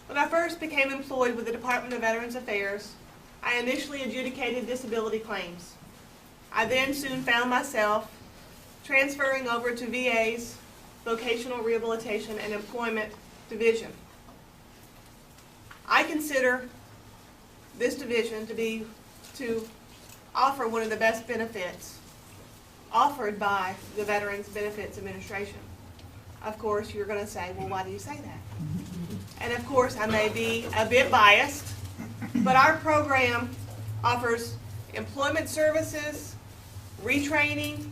When I first became employed with the Department of Veterans Affairs, I initially adjudicated disability claims. I then soon found myself transferring over to VA's Vocational Rehabilitation and Employment Division. I consider this division to offer one of the best benefits offered by the Veterans Benefits Administration. Of course, you're going to say, well, why do you say that? And of course, I may be a bit biased, but our program offers employment services, retraining,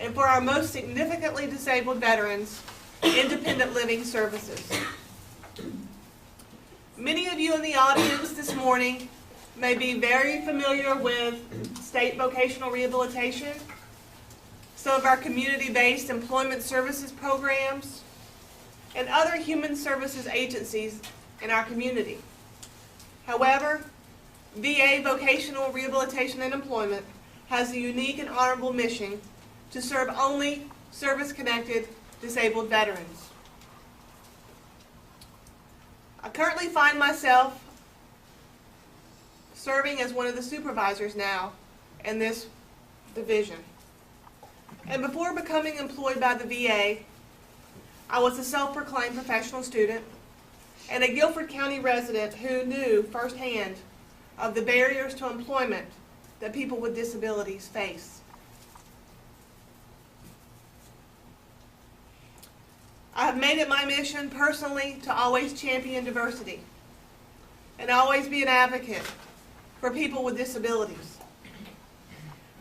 and for our most significantly disabled veterans, independent living services. Many of you in the audience this morning may be very familiar with state vocational rehabilitation, some of our community-based employment services programs, and other human services agencies in our community. However, VA Vocational Rehabilitation and Employment has a unique and honorable mission to serve only service-connected disabled veterans. I currently find myself serving as one of the supervisors now in this division. And before becoming employed by the VA, I was a self-proclaimed professional student and a Guilford County resident who knew firsthand of the barriers to employment that people with disabilities face. I have made it my mission personally to always champion diversity and always be an advocate for people with disabilities.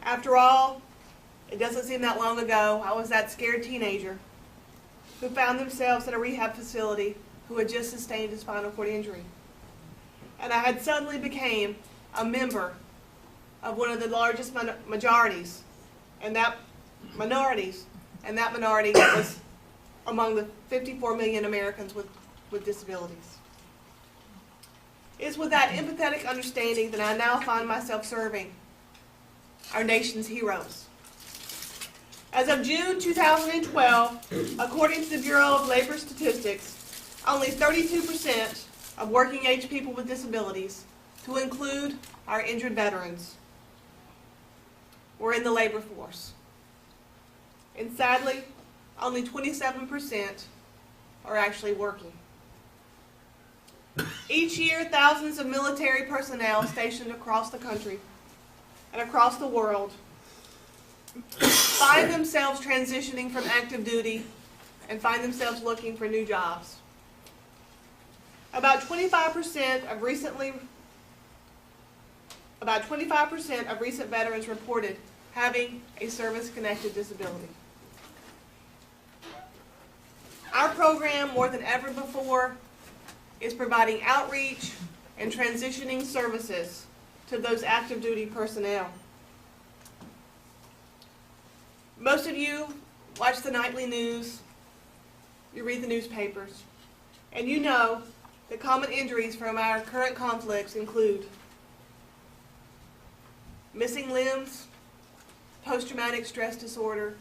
After all, it doesn't seem that long ago I was that scared teenager who found themselves in a rehab facility who had just sustained a spinal cord injury. And I had suddenly became a member of one of the largest minorities, and that minority was among the 54 million Americans with disabilities. It's with that empathetic understanding that I now find myself serving our nation's heroes. As of June 2012, according to the Bureau of Labor Statistics, only 32% of working-age people with disabilities, to include our injured veterans, were in the labor force. And sadly, only 27% are actually working. Each year, thousands of military personnel stationed across the country and across the world find themselves transitioning from active duty and find themselves looking for new jobs. About 25% of recent veterans reported having a service-connected disability. Our program, more than ever before, is providing outreach and transitioning services to those active duty personnel. Most of you watch the nightly news, you read the newspapers, and you know that common injuries from our current conflicts include missing limbs, post-traumatic stress disorder,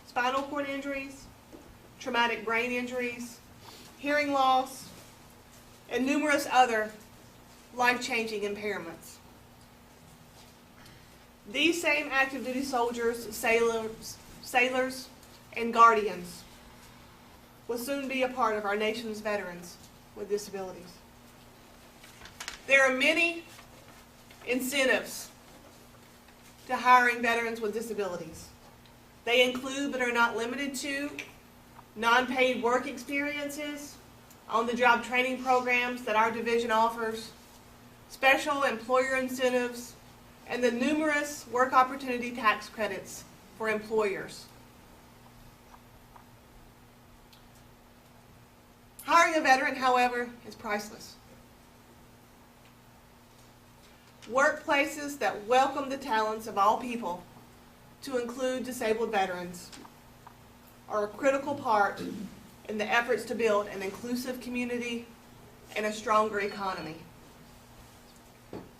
spinal cord injuries, traumatic brain injuries, hearing loss, and numerous other life-changing impairments. These same active duty soldiers, sailors, and guardians will soon be a part of our nation's veterans with disabilities. There are many incentives to hiring veterans with disabilities. They include, but are not limited to, non-paid work experiences, on-the-job training programs that our division offers, special employer incentives, and the numerous work opportunity tax credits for employers. Hiring a veteran, however, is priceless. Workplaces that welcome the talents of all people, to include disabled veterans, are a critical part in the efforts to build an inclusive community and a stronger economy.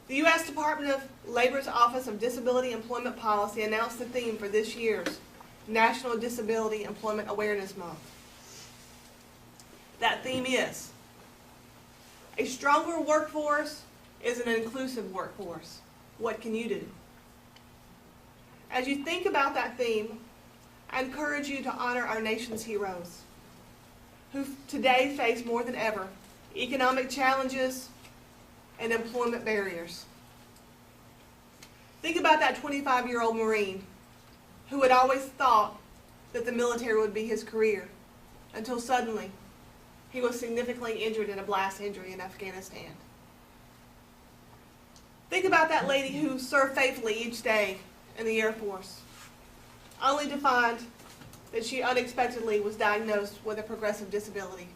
The U.S. Department of Labor's Office of Disability Employment Policy announced the theme for this year's National Disability Employment Awareness Month. That theme is A stronger workforce is an inclusive workforce. What can you do? As you think about that theme, I encourage you to honor our nation's heroes, who today face more than ever economic challenges and employment barriers. Think about that 25-year-old Marine who had always thought that the military would be his career, until suddenly he was significantly injured in a blast injury in Afghanistan. Think about that lady who served faithfully each day in the Air Force, only to find that she unexpectedly was diagnosed with a progressive disability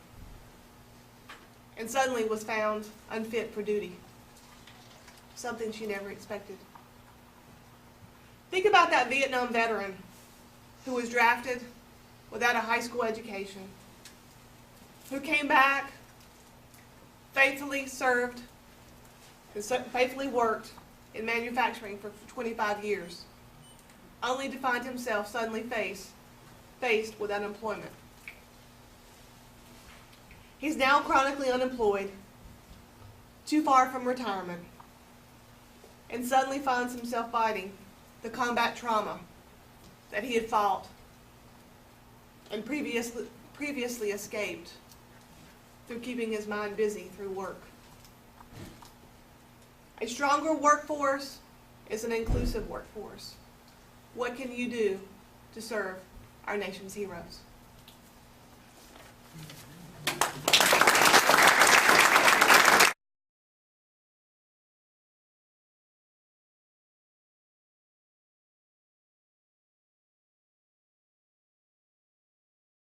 and suddenly was found unfit for duty, something she never expected. Think about that Vietnam veteran who was drafted without a high school education, who came back, faithfully served, and faithfully worked in manufacturing for 25 years, only to find himself suddenly faced with unemployment. He's now chronically unemployed, too far from retirement, and suddenly finds himself fighting the combat trauma that he had fought and previously escaped through keeping his mind busy through work. A stronger workforce is an inclusive workforce. What can you do to serve our nation's heroes?